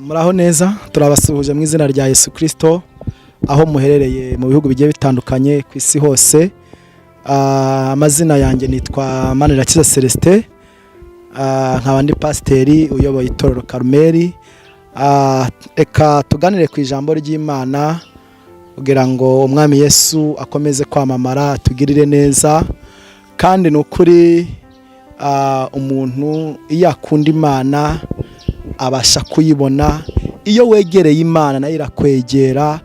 Muraho neza turabasuhuje mu izina rya Yesu Kristo aho muherereye mu bihugu bigiye bitandukanye ku isi hose. Amazina yanjye nitwa Manirakiza CELESTIN, nkaba ndi pasiteri uyoboye itorero Karumeli. Eka tuganire ku ijambo ry'Imana kugira ngo umwami Yesu akomeze kwamamara tugirire neza. Kandi nukuri umuntu iyo akunda Imana abasha kuyibona, iyo wegereye Imana nayo irakwegera.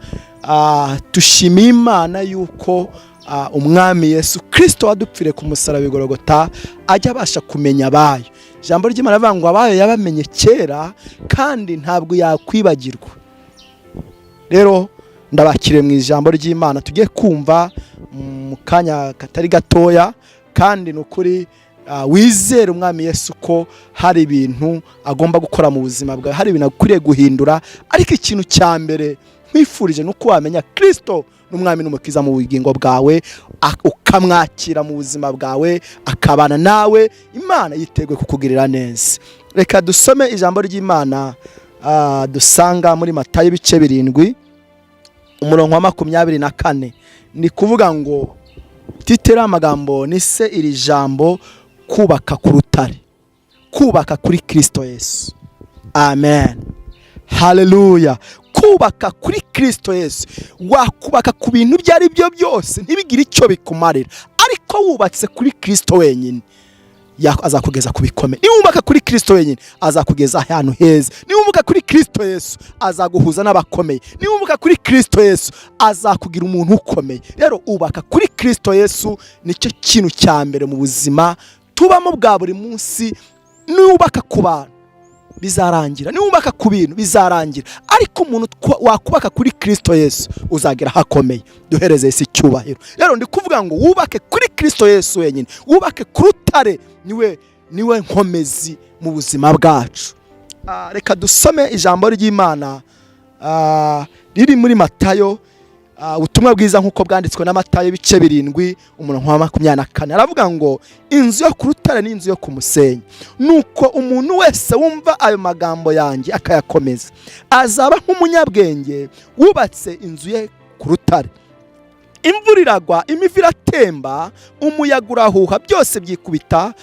Tushimiye Imana yuko umwami Yesu Kristo wadupfire ku musaraba i Golgotha ajya abasha kumenya abayo. Ijambo ry'Imana rivuga ngo abayo yabamenye kera kandi ntabwo yakwibagirwa. Rero ndabakire mu ijambo ry'Imana tugiye kumva mu kanya katari gatoya, kandi nukuri wizere umwami Yesu ko hari ibintu agomba gukora mu buzima bwawe, hari ibintu akwiriye guhindura. Ariko ikintu cya mbere nkwifurije nuko wamenya Kristo n'umwami n'umukiza mu bugingo bwawe, ukamwakira mu buzima bwawe, akabana nawe. Imana yiteguye kukugirira neza. Reka dusome ijambo ry'Imana dusanga muri Matayo ibice 7 umurongo wa 24. Ni kuvuga ngo titera amagambo nise iri jambo kubaka ku rutare, kubaka kuri Kristo Yesu. Amen, haleluya. Kubaka kuri Kristo Yesu, wakubaka ku bintu byari byo byose ntibigire icyo bikumarira, ariko wubatse kuri Kristo wenyine azakugeza ku bikomeye. Niwubaka kuri Kristo wenyine azakugeza ahantu heza. Niwubaka kuri Kristo Yesu azaguhuza n'abakomeye. Niwubaka kuri Kristo Yesu azakugira umuntu ukomeye. Rero ubaka kuri Kristo Yesu nicyo kintu cya mbere mu buzima tubamo bwa buri munsi. Niwubaka ku bantu bizarangira, niwubaka ku bintu bizarangira, ariko umuntu wakubaka kuri Kristo Yesu uzagira hakomeye. Duhereze Yesu icyubahiro. Rero ndi kuvuga ngo wubake kuri Kristo Yesu wenyine, wubake ku rutare, niwe nkomezi mu buzima bwacu. Reka dusome ijambo ry'Imana riri muri Matayo, ubutumwa bwiza nk'uko bwanditswe na Matayo ibice 7 umurongo wa 24. Aravuga ngo inzu yo ku rutare n'inzu yo ku musenyi, nuko umuntu wese wumva ayo magambo yanjye akayakomeza azaba nk'umunyabwenge wubatse inzu ye ku rutare. Imvura iragwa, imivu iratemba, umuyaga urahuha, byose byikubita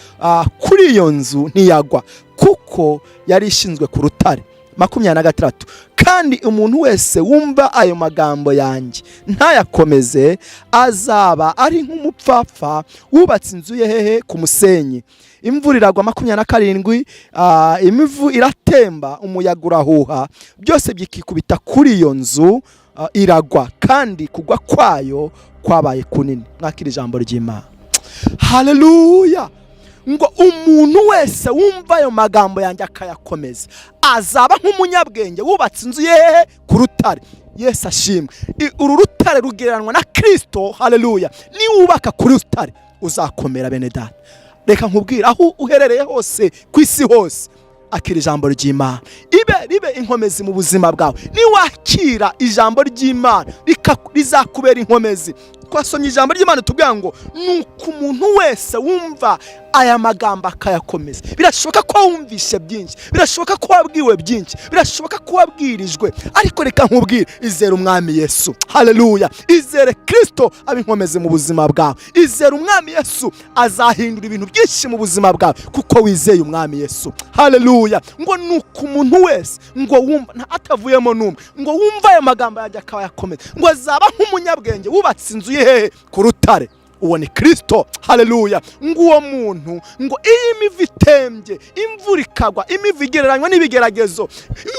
kuri iyo nzu ntiyagwa, kuko yari ishinzwe ku rutare. 26. Kandi umuntu wese wumva ayo magambo yanjye ntayakomeze azaba ari nk'umupfapfa wubatse inzu ye hehe ku musenyi. Imvura iragwa, 27. Imivu iratemba, umuyaga urahuha, byose byikikubita kuri iyo nzu iragwa, kandi kugwa kwayo kwabaye kunini. Mwakira ijambo ry'Imana. Haleluya. Ngo umuntu wese wumva ayo magambo yanjye akayakomeza azaba nk'umunyabwenge wubatse inzu ye ku rutare. Yesu ashimwe. Uru rutare rugereranwa na Kristo. Haleluya. Niwubaka kuri rutare uzakomera bene data. Reka nkubwira aho uherereye hose ku isi hose, akira ijambo ry'Imana ribe inkomezi mu buzima bwawe. Niwakira ijambo ry'Imana rizakubera inkomezi. Twasomye ijambo ry'Imana tubwira ngo nuko umuntu wese wumva aya magambo akayakomeza. Birashoboka ko wumvishe byinshi, birashoboka ko wabwiwe byinshi, birashoboka ko wabwirijwe, ariko reka nkubwire, izere umwami Yesu. Haleluya. Izere Kristo abinkomeze mu buzima bwawe. Izere umwami Yesu azahindura ibintu byinshi mu buzima bwawe kuko wizeye umwami Yesu. Haleluya. Ngo nuko umuntu wese ngo wumva atavuyemo numwe, ngo wumva aya magambo yanjye akayakomeza, ngo azaba nk'umunyabwenge wubatse inzu ye ku rutare. Uwo ni Kristo. Haleluya. Ngo uwo muntu, ngo iyo imivu itembye, imvura ikagwa, imivu igereranywa n'ibigeragezo,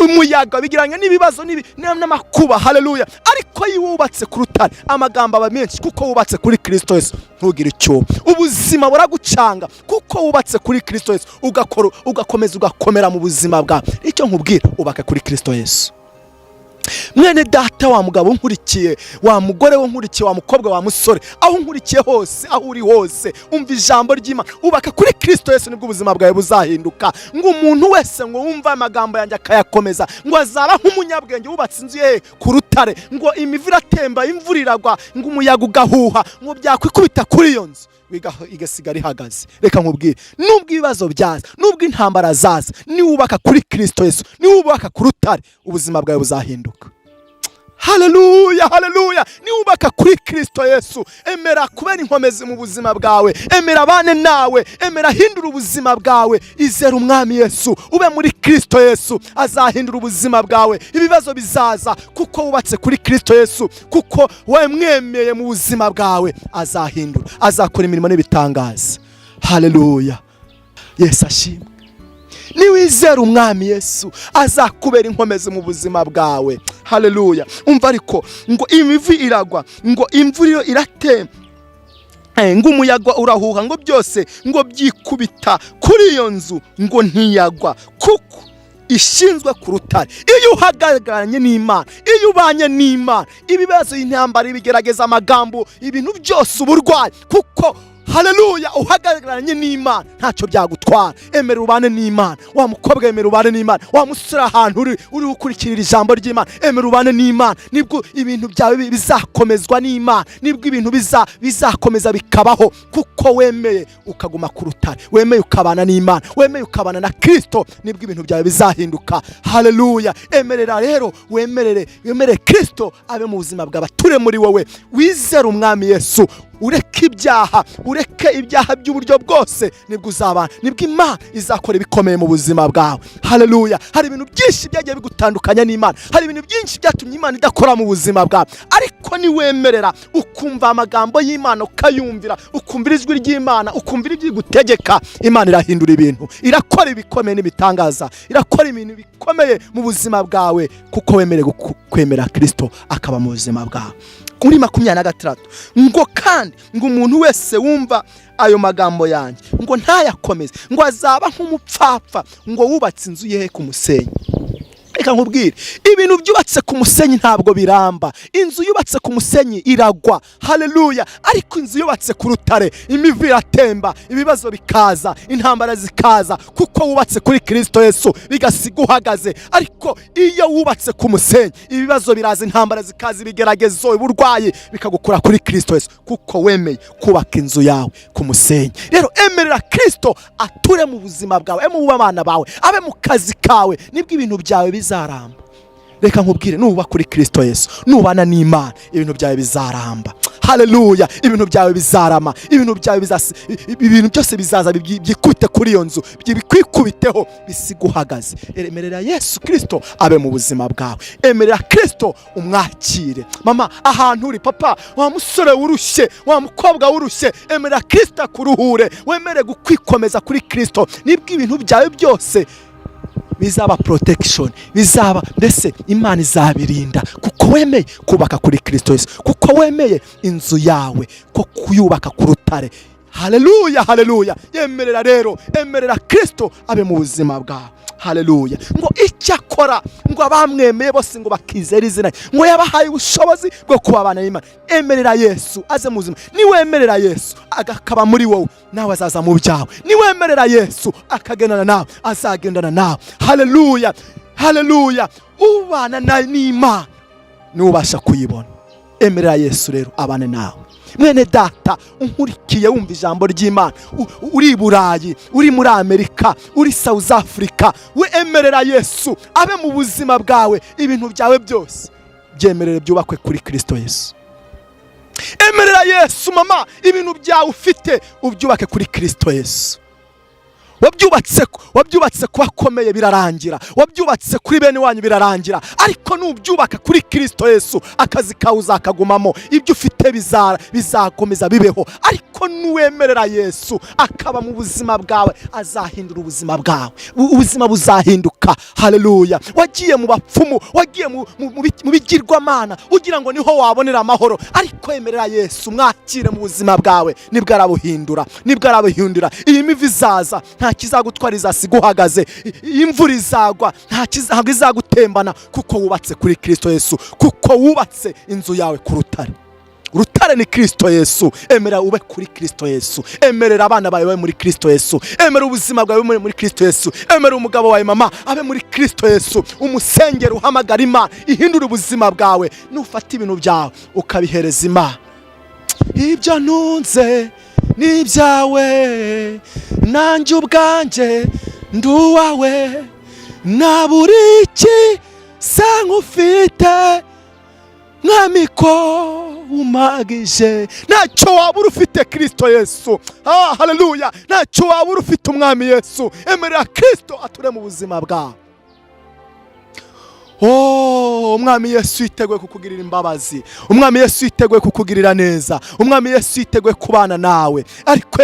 umuyaga bigereranywa n'ibibazo n'amakuba. Haleluya. Ariko iyo wubatse ku rutare amagambo aba menshi kuko wubatse kuri Kristo Yesu. Ntugire icyo ubuzima buragucanga kuko wubatse kuri Kristo Yesu, ugakomeza ugakomera mu buzima bwawe. Icyo nkubwira, ubake kuri Kristo Yesu. Mwene data, wa mugabo nkurikiye, wa mugore wo nkurikiye, wa mukobwa, wa musore, aho nkurikiye hose, aho uri hose, umva ijambo ry'Imana, ubaka kuri Kristo Yesu, nibwo ubuzima bwawe buzahinduka. Ngo umuntu wese ngo wumva amagambo yanjye akayakomeza, ngo azaba nk'umunyabwenge wubatse inzu ye ku rutare. Ngo imivu iratemba, imvura iragwa, ngo umuyaga ugahuha, ngo byakwikubita kuri iyo nzu igasigara ihagaze. Reka nkubwire, nubwo ibibazo byaza, nubwo intambara zaza, niwubaka kuri Kristo Yesu, niwubaka ku rutare, ubuzima bwawe buzahinduka. Haleluya, haleluya. Niwubaka kuri Kristo Yesu, emera kubera inkomezi mu buzima bwawe, emera bane nawe, emera hindura ubuzima bwawe. Izera umwami Yesu, ube muri Kristo Yesu, azahindura ubuzima bwawe. Ibibazo bizaza kuko wubatse kuri Kristo Yesu, kuko wemwemeye mu buzima bwawe, azahindura, azakora imirimo n'ibitangaza. Haleluya. Yesu ashimwe. Niwizera umwami Yesu, azakubera inkomezi mu buzima bwawe. Haleluya. Umva ariko ngo imivu iragwa, ngo imvura iratemba, ngo umuyaga urahuha, ngo byose ngo byikubita kuri iyo nzu, ngo ntiyagwa kuko ishinzwe ku rutare. Iyo uhagararanye n'Imana, iyo ubanye n'Imana, ibibazo, intambara, ibigerageza, amagambo, ibintu byose, uburwayi, kuko haleluya, uhagararanye n'Imana ntacyo byagutwara. Emera ubane n'Imana. Wa mukobwa, emera ubane n'Imana. Wa musore, ahantu uri ukurikirira ijambo ry'Imana, emera ubane n'Imana. Nibwo ibintu byawe bizakomezwa n'Imana, nibwo ibintu bizakomeza bikabaho, kuko wemeye ukaguma ku rutare, wemeye ukabana n'Imana, wemeye ukabana na Kristo, nibwo ibintu byawe bizahinduka. Haleluya. Emerera rero, wemere Kristo abe mu buzima bwawe, ature muri wowe. Wizera umwami Yesu, ureke ibyaha by'uburyo bwose, nibwo uzabana, nibwo Imana izakora ibikomeye mu buzima bwawe. Haleluya. Hari ibintu byinshi byagiye bigutandukanya n'Imana, hari ibintu byinshi byatumye Imana idakora mu buzima bwawe, ariko niwemerera ukumva amagambo y'Imana, ukayumvira, ukumvira ijwi ry'Imana, ukumvira ibyo igutegeka, Imana irahindura ibintu, irakora ibikomeye n'ibitangaza, irakora ibintu bikomeye mu buzima bwawe, kuko wemereye kwemera Kristo akaba mu buzima bwawe. Kuri 26 ngo kandi ngo umuntu wese wumva ayo magambo yanjye ngo ntayakomeze, ngo azaba nk'umupfapfa ngo wubatse inzu ye ku musenyi. Reka nkubwire, ibintu byubatse ku musenyi ntabwo biramba. Inzu yubatse ku musenyi iragwa. Haleluya. Ariko inzu yubatse ku rutare, imivu iratemba, ibibazo bikaza, intambara zikaza, kuko wubatse kuri Kristo Yesu, bigasiga uhagaze. Ariko iyo wubatse ku musenyi, ibibazo biraza, intambara zikaza, ibigeragezo, uburwayi bikagukura kuri Kristo Yesu, kuko wemeye kubaka inzu yawe ku musenyi. Rero emerera Kristo ature mu buzima bwawe, mu bana bawe, abe mu kazi kawe, nibwo ibintu byawe bizaramba. Reka nkubwire, nuba kuri Kristo Yesu, nubana n'Imana, ibintu byawe bizaramba. Haleluya. Ibintu byawe bizarama, ibintu byose bizaza byikubite kuri iyo nzu, bikwikubiteho, bisiguhagaze. Emerera Yesu Kristo abe mu buzima bwawe, emerera Kristo umwakire. Mama, ahantu uri, papa, wa musore urushye, wa mukobwa urushye, emerera Kristo akuruhure, wemere gukwikomeza kuri Kristo, nibwo ibintu byawe byose bizaba protection, bizaba mbese Imana izabirinda, kuko wemeye kubaka kuri Kristo Yesu, kuko wemeye inzu yawe ko kuyubaka ku rutare. Haleluya, haleluya. Yemerera rero, emerera Kristo abe mu buzima bwawe. Haleluya. Ngo icyakora ngo abamwemeye bose ngo bakizera izina, ngo yabahaye ubushobozi bwo kubabana n'Imana. Emerera Yesu aze mu buzima. Niwemerera Yesu agakaba muri wowe, nawe azaza mu byawe. Niwemerera Yesu akagendana nawe, azagendana nawe. Haleluya, haleluya. Ubana n'Imana nubasha kuyibona. Emerera Yesu rero abane nawe. Mwene data unkurikiye wumva ijambo ry'Imana, uri Burayi, uri muri Amerika, uri South Africa, we emerera Yesu abe mu buzima bwawe, ibintu byawe byose byemerere byubakwe kuri Kristo Yesu. Emerera Yesu mama, ibintu byawe ufite ubyubake kuri Kristo Yesu. Wabyubatse kubakomeye birarangira, wabyubatse kuri bene wanyu birarangira, ariko nubyubaka kuri Kristo Yesu akazi kawe uzakagumamo, ibyo ufite bizakomeza bibeho. Ariko nuwemerera Yesu akaba mu buzima bwawe, azahindura ubuzima bwawe, ubuzima buzahinduka. Haleluya. Wagiye mu bapfumu, wagiye mu bigirwamana ugira ngo niho wabonera amahoro, ariko emerera Yesu mwakire mu buzima bwawe, nibwo arabuhindura, nibwo arabuhindura. Iyi mivi izaza nta kizagutwara, izasiga uhagaze. Imvura izagwa ntabwo izagutembana, kuko wubatse kuri Kristo Yesu, kuko wubatse inzu yawe ku rutare. Urutare ni Kristo Yesu. Emera ube kuri Kristo Yesu, emerera abana bawe muri Kristo Yesu, emera ubuzima bwawe muri Kristo Yesu, emera umugabo wawe mama abe muri Kristo Yesu. Umusengero uhamagara Imana ihindura ubuzima bwawe, nufata ibintu byawe ukabihereza Imana. Ibyo ntunze n'ibyawe nanjye ubwanjye nduwawe naburi iki sa nk'ufite mwamiko umagije ntacyo wabura ufite Kristo Yesu. Haleluya, ntacyo wabura ufite umwami Yesu. Emerera Kristo ature mu buzima bwawe. Umwami Yesu yiteguye kukugirira imbabazi, umwami Yesu yiteguye kukugirira neza, umwami Yesu yiteguye kubana nawe. Ariko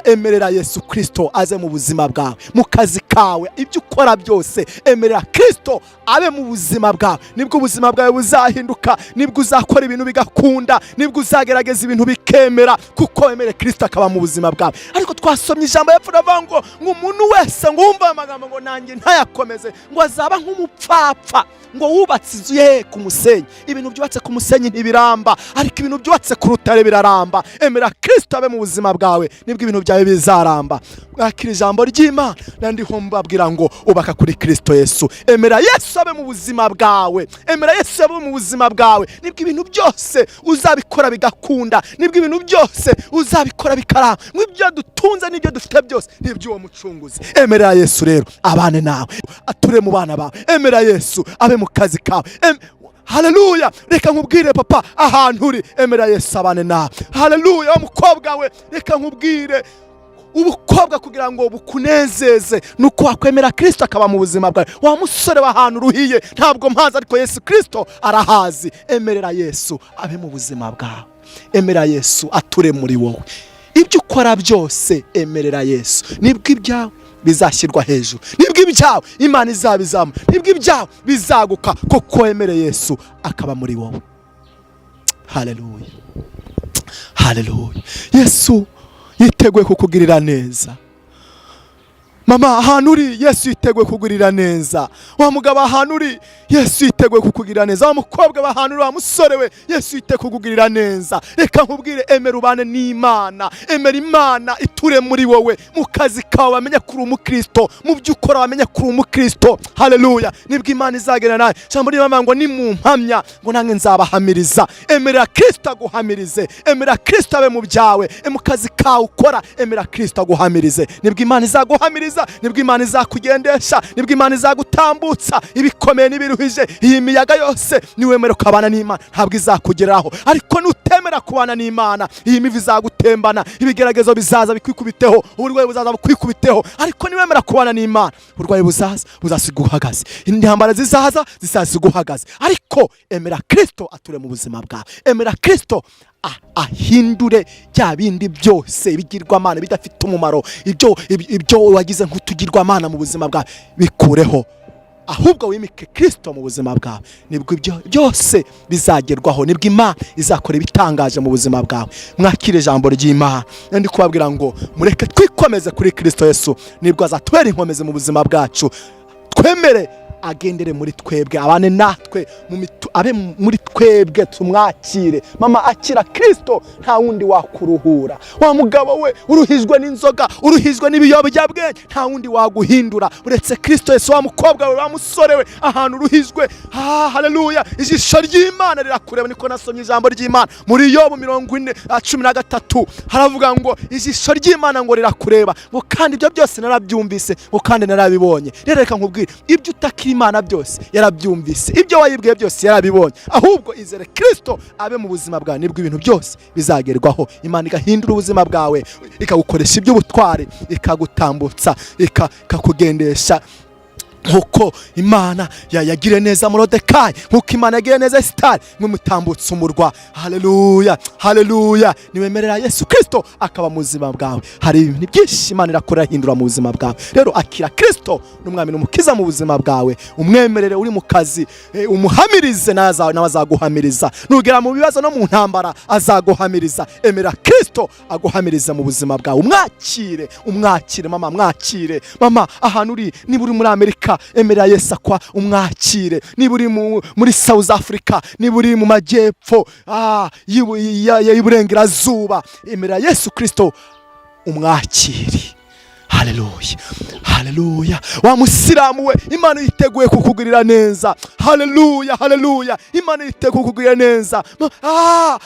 emerera Yesu Kristo aze mu buzima bwawe, mu kazi kawe, ibyo ukora byose. Emerera Kristo abe mu buzima bwawe, nibwo ubuzima bwawe buzahinduka, nibwo uzakora ibintu bigakunda, nibwo uzagerageza ibintu bikemera, kuko emere Kristo akaba mu buzima bwawe. Ariko twasomye ijambo y'epfo ravuga ngo umuntu wese ngo wumva amagambo ngo nanjye ntayakomeze ngo azaba nk'umupfapfa ngo wubatse inzu ye ku musenyi. Ibintu byubatse ku musenyi ntibiramba, ariko ibintu byubatse ku rutare biraramba. Emera Kristo abe mu buzima bwawe, nibwo ibintu byawe bizaramba. Mwakira ijambo ry'Imana, nandiho mbabwira ngo ubaka kuri Kristo Yesu. Emera Yesu abe mu buzima bwawe, emera Yesu abe mu buzima bwawe, nibwo ibintu byose uzabikora bigakunda, nibwo ibintu byose uzabikora bikaramba. Mwibyo dutunze n'ibyo dufite byose nibyo uwo mucunguzi. Emera Yesu rero abane nawe, ature mu bana bawe. Emera Yesu abe mu kazi kawe. Haleluya, reka nkubwire papa ahantu uri, emera Yesu abane nawe. Haleluya, umukobwa we reka nkubwire ubukobwa kugira ngo bukunezeze nuko wakwemera Kristo akaba mu buzima bwawe. Wa musore w'ahantu ruhiye ntabwo mpazi, ariko Yesu Kristo arahazi. Emerera Yesu abe mu buzima bwawe, emera Yesu ature muri wowe. Ibyo ukora byose emerera Yesu, nibwo ibyawe bizashyirwa hejuru, nibwo ibyawe Imana izabizamo, nibwo ibyawe bizaguka, kuko emere Yesu akaba muri wowe. Haleluya, haleluya. Yesu yiteguye kukugirira neza. Mama ahantu uri, Yesu yiteguye kukugirira neza. Wa mugabo ahantu uri, Yesu yiteguye kukugirira neza. Wa mukobwa ahantu uri, wa musore we, Yesu yiteguye kukugirira neza. Reka nkubwire, emera ubane n'Imana, emera Imana iture muri wowe. Mu kazi kawe bamenye kuri umukristo, mu byo ukora bamenye kuri umukristo. Haleluya, nibwo Imana izagera nawe. Jambo ry'Imana ngo nimumpamya ngo nange nzabahamiriza. Emera Kristo aguhamirize, emera Kristo abe mu byawe, mu kazi kawe ukora, emera Kristo aguhamirize. Nibwo Imana izaguhamiriza, nibwo Imana izakugendesha, nibwo Imana izagutambutsa ibikomeye n'ibiruhije. Iyi miyaga yose niwemera ukabana n'Imana ntabwo izakugeraho, ariko nutemera kubana n'Imana iyi mivi izagutembana, ibigeragezo bizaza bikwikubiteho, uburwayi buzaza bukwikubiteho. Ariko niwemera kubana n'Imana uburwayi buzaza buzasiga uhagaze, intambara zizaza zisasiga uhagaze. Ariko emera Kristo ature mu buzima bwawe, emera Kristo ahindure bya bindi byose bigirwamana bidafite umumaro, ibyo wagize nk'utugirwamana mu buzima bwawe bikureho, ahubwo wimike Kristo mu buzima bwawe. Nibwo ibyo byose bizagerwaho, nibwo Imana izakora ibitangaje mu buzima bwawe. Mwakire ijambo ry'Imana, ndi kubabwira ngo mureke twikomeze kuri Kristo Yesu, nibwo azatubera inkomezi mu buzima bwacu. Twemere agendere muri twebwe, abane natwe abe muri twebwe, tumwakire. Mama akira Kristo, nta wundi wakuruhura. Wa mugabo we uruhizwe n'inzoga, uruhizwe n'ibiyobyabwenge, nta wundi waguhindura uretse Kristo Yesu. Wa mukobwa we, wa musore we ahantu uruhizwe, haleluya, ijisho ry'Imana rirakureba. Niko nasomye ijambo ry'Imana muri Yobu 40:13 haravuga ngo ijisho ry'Imana ngo rirakureba, ngo kandi ibyo byose narabyumvise, ngo kandi narabibonye. Rero reka nkubwire, ibyo utakira Imana byose yarabyumvise, ibyo wayibwiye byose yarabibonye. Ahubwo izere Kristo abe mu buzima bwawe, nibwo ibintu byose bizagerwaho. Imana igahindura ubuzima bwawe, ikagukoresha iby'ubutwari, ikagutambutsa, ikakugendesha nkuko Imana yagire neza Morodekayi, nkuko Imana yagire neza Esiteri, nk'umutambutsa umurwa. Haleluya, haleluya. Niwemerera Yesu Kristo akaba mu buzima bwawe, hari ibintu byinshi Imana irakora hindura mu buzima bwawe. Rero akira Kristo n'umwami n'umukiza mu buzima bwawe, umwemerere. Uri mu kazi umuhamirize, nawe azaguhamiriza. Nugera mu bibazo no mu ntambara azaguhamiriza. Emera Kristo aguhamiriza mu buzima bwawe, umwakire mama, mwakire mama ahantu uri. Niba uri muri Amerika, emera Yesu akwa umwakire. Niba uri muri South Africa, niba uri mu majyepfo y'Iburengerazuba, emera Yesu Kristo umwakire. haleluya haleluya. Wa musiramu we, Imana yiteguye kukugirira neza. Haleluya haleluya, Imana yiteguye kukugirira neza.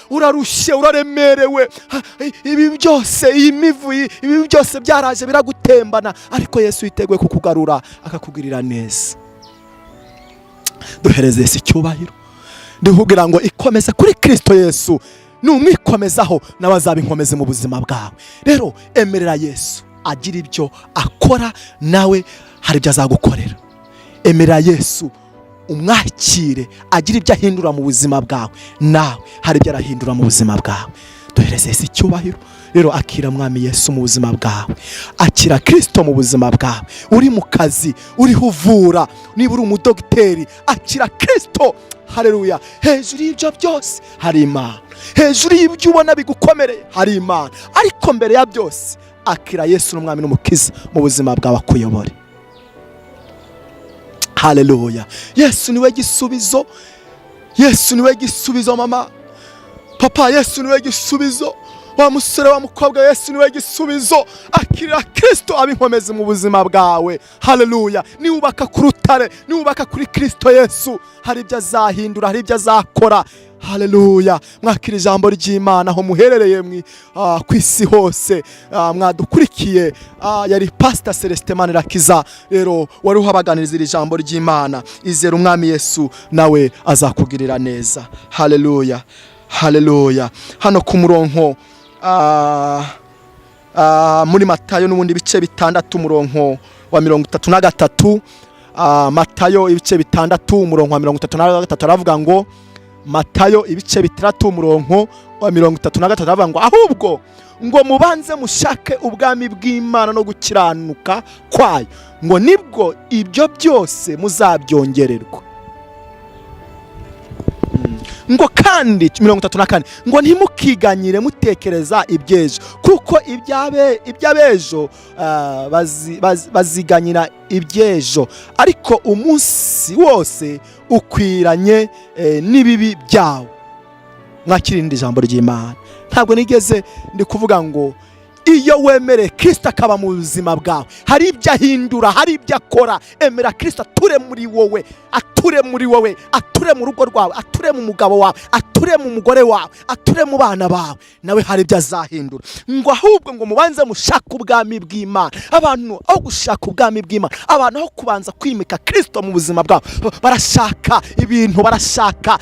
Urarushye, uraremerewe, ibi byose, iyi mivu, ibi byose byaraje biragutembana, ariko Yesu yiteguye kukugarura akakugirira neza. Duhereze Yesu icyubahiro, ndikugira ngo ikomeza kuri Kristo Yesu, numwikomezaho nawe azaba inkomezi mu buzima bwawe. Rero emerera Yesu agira ibyo akora, nawe hari ibyo azagukorera. Emerera Yesu, umwakire, agira ibyo ahindura mu buzima bwawe, nawe hari ibyo arahindura mu buzima bwawe. Duhereze Yesu icyubahiro. Rero akira mwami Yesu mu buzima bwawe, akira Kristo mu buzima bwawe. Uri mu kazi, uri uvura, niba uri umudogiteri, akira Kristo. Haleluya. Hejuru y'ibyo byose hari Imana, hejuru y'ibyo ubona bigukomereye hari Imana, ariko mbere ya byose akira Yesu n'umwami n'umukiza mu buzima bwawe, akuyobore. Haleluya. Yesu niwe gisubizo, Yesu niwe gisubizo mama, papa, Yesu niwe gisubizo, wa musore wa mukobwa, Yesu niwe gisubizo. Akira Kristo abinkomeze mu buzima bwawe. Haleluya. Niubaka ku rutare, niubaka kuri Kristo Yesu, hari ibyo azahindura, hari ibyo azakora. Haleluya. Mwakira ijambo ry'Imana aho muherereye ku isi hose, mwadukurikiye. Yari Pastor CELESTIN Manirakiza. Rero wari uhabaganiriza iri jambo ry'Imana. Izera umwami Yesu, nawe azakugirira neza. Haleluya haleluya. Hano ku murongo muri Matayo n'ubundi bice 6 umurongo wa 33, Matayo ibice 6 umurongo wa 33 aravuga ngo, Matayo ibice 6 umurongo wa 33 aravuga ngo, ahubwo ngo mubanze mushake ubwami bw'Imana no gukiranuka kwayo, ngo nibwo ibyo byose muzabyongererwa. Ngo kandi 34 ngo ntimukiganyire mutekereza ibyejo, kuko ibyabejo baziganyira ibyejo, ariko umunsi wose ukwiranye n'ibibi byawo. Mwakirinde ijambo ry'Imana. Ntabwo nigeze ndi kuvuga ngo iyo wemere Kristo akaba mu buzima bwawe hari ibyo ahindura, hari ibyo akora. Emera Kristo ature muri wowe, ature muri wowe, ature mu rugo rwawe, ature mu mugabo wawe, ature mu mugore wawe, ature mu bana bawe, nawe hari ibyo azahindura. Ngo ahubwo ngo mubanze mushaka ubwami bw'Imana. Abantu aho gushaka ubwami bw'Imana, abantu aho kubanza kwimika Kristo mu buzima bwawe, barashaka ibintu, barashaka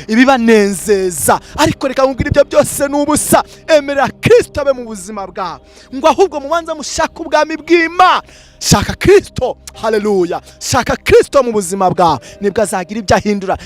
ibibanezeza, ariko reka nkubwire ibyo byose n'ubusa. Emera Kristo abe mu buzima bwawe. Ngo ahubwo mubanze mushaka ubwami bw'Imana. Shaka Kristo. Haleluya. Shaka Kristo mu buzima bwawe, nibwo azagira ibyo ahindura,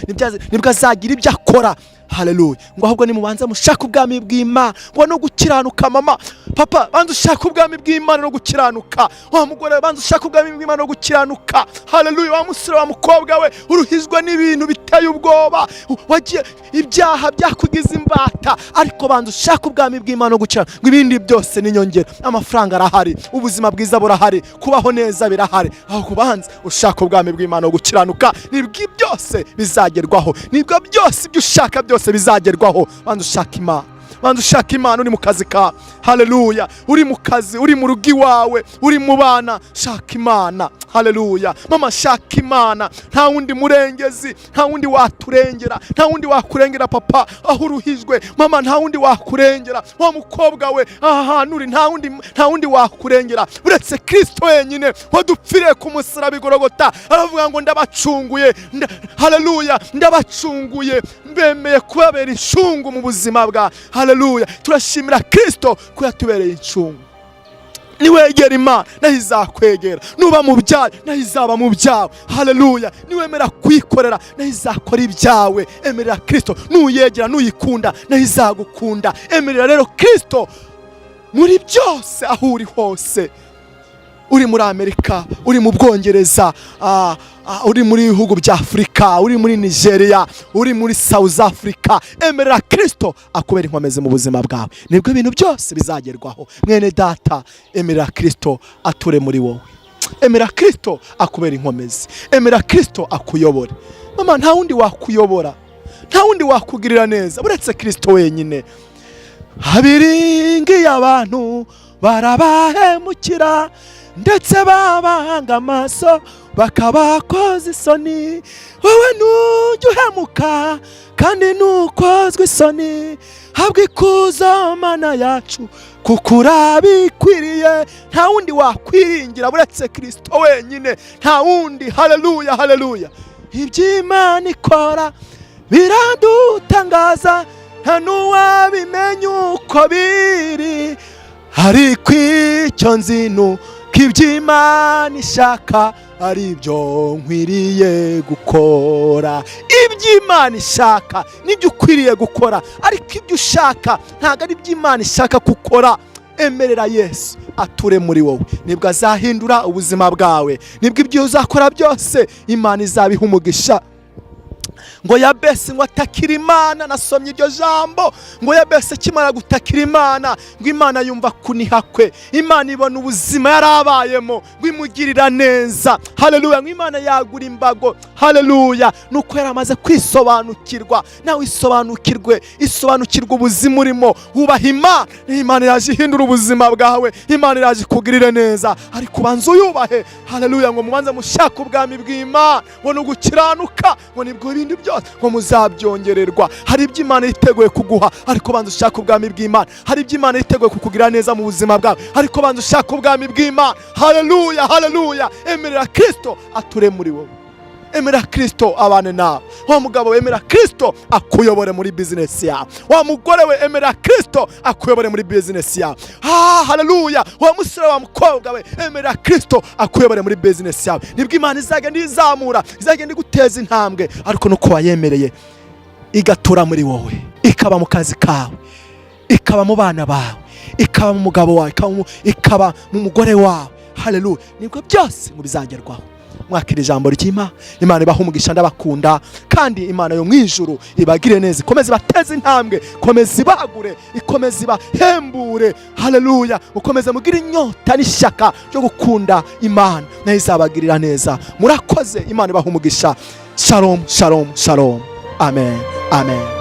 nibwo azagira ibyo akora. Haleluya. Ngo ahubwo ni mubanze mushaka ubwami bw'Imana ngo no gukiranuka. Mama, papa, banze ushaka ubwami bw'Imana no gukiranuka. Wa mugore, banze ushaka ubwami bw'Imana no gukiranuka. Haleluya. Wa musore wa mukobwa we, uruhizwa n'ibintu biteye ubwoba, wagiye ibyaha byakugize imbata, ariko banze ushaka ubwami bw'Imana no gukiranuka. Ngo ibindi byose ni nyongera. Amafaranga arahari, ubuzima bwiza burahari, kubaho neza birahari, aho kubanze ushaka ubwami bw'Imana no gukiranuka, nibwo byose bizagerwaho, nibwo byose ibyo ushaka byose bizagerwaho. Banze ushaka Imana, banze ushaka Imana. Uri mu kazi ka, haleluya, uri mu kazi, uri mu rugi wawe, uri mu bana, shaka Imana. Haleluya. Mama, shaka Imana. Nta wundi murengezi, nta wundi waturengera, nta wundi wakurengera papa aho uruhijwe. Mama, nta wundi wakurengera. Wa mukobwa we, aha nuri, nta wundi wakurengera uretse Kristo wenyine wadupfiriye ku musaraba Igorogota. Aravuga ngo ndabacunguye. Haleluya. Ndabacunguye, mbemeye kubabera incungu mu buzima bwa. Haleluya. Turashimira Kristo ko yatubereye incungu. Niwegera Imana naho izakwegera, nuba mu byawe naho izaba mu byawe. Haleluya. Niwemera kwikorera naho izakora ibyawe. Emerera Kristo, nuyegera nuyikunda naho izagukunda. Emerera rero Kristo muri byose aho uri hose. Uri muri Amerika, uri mu Bwongereza, uri muri bihugu bya Afrika, uri muri Nigeria, uri muri South Africa, emerera Kristo akubera inkomezi mu buzima bwawe, nibwo ibintu byose bizagerwaho. Mwene data, emerera Kristo ature muri wowe. Emera Kristo akubera inkomezi, emera Kristo akuyobore. Mama, nta wundi wakuyobora, nta wundi wakugirira neza uretse Kristo wenyine. Habiringiye abantu barabahemukira ndetse babahanga amaso bakabakoza isoni. Wowe ntujya uhemuka kandi ntukozwe isoni, habwa ikuzo Mana yacu kuko urabikwiriye. Nta wundi wakwiringira buretse Kristo wenyine, nta wundi. Haleluya, haleluya. Iby'Imana ikora biradutangaza, nta n'uwabimenya uko biri, ariko icyo nzi nuko iby'Imana ishaka ari byo nkwiriye gukora. Iby'Imana ishaka nibyo ukwiriye gukora, ariko ibyo ushaka ntabwo ari iby'Imana ishaka gukora. Emerera Yesu ature muri wowe, nibwo azahindura ubuzima bwawe, nibwo ibyo uzakora byose Imana izabiha umugisha. Ngo Yabesi ngo atakira Imana, nasomye iryo jambo ngo Yabesi kimara gutakira Imana ngo Imana yumva kuniha kwe, Imana ibona ubuzima yarabayemo ngo imugirira neza. Haleluya. Ngo Imana yagura imbago. Haleluya. Nuko yaramaze kwisobanukirwa, nawe isobanukirwa ubuzima urimo. Wubaha Imana, Imana yaje ihindura ubuzima bwawe, Imana yaje kugirira neza, ariko ubanza uyubahe. Haleluya. Ngo mubanze mushaka ubwami bw'Imana, ngo nugukiranuka, ngo nibwo ibindi byose ngo muzabyongererwa. Hari ibyo Imana yiteguye kuguha, ariko banza ushaka ubwami bw'Imana. Hari ibyo Imana yiteguye kukugira neza mu buzima bwawe, ariko banza ushaka ubwami bw'Imana. Haleluya, haleluya. Emerera Kristo ature muri wowe, emera Kristo abane nawe. Wa mugabo we, emera Kristo akuyobore muri business yawe. Wa mugore we, emera Kristo akuyobore muri business yawe. Haleluya. Wa musore wa mukobwa we, emera Kristo akuyobore muri business yawe. Nibwo Imana izagenda izamura, izagenda iguteza intambwe, ariko nuko wayemereye igatura muri wowe, ikaba mu kazi kawe, ikaba mu bana bawe, ikaba mu mugabo wawe, ikaba mu mugore wawe. Haleluya. Nibwo byose ngo bizagerwaho. Mwakira ijambo ry'Imana. Imana ibaha umugisha, ndabakunda, kandi Imana yo mu ijuru ibagire neza, ikomeze ibateze intambwe, ikomeze ibagure, ikomeze ibahembure. Haleluya. Mukomeze mugire inyota n'ishyaka ryo gukunda Imana, nayo izabagirira neza. Murakoze. Imana ibaha umugisha. Shalom, shalom, shalom. Amen, amen.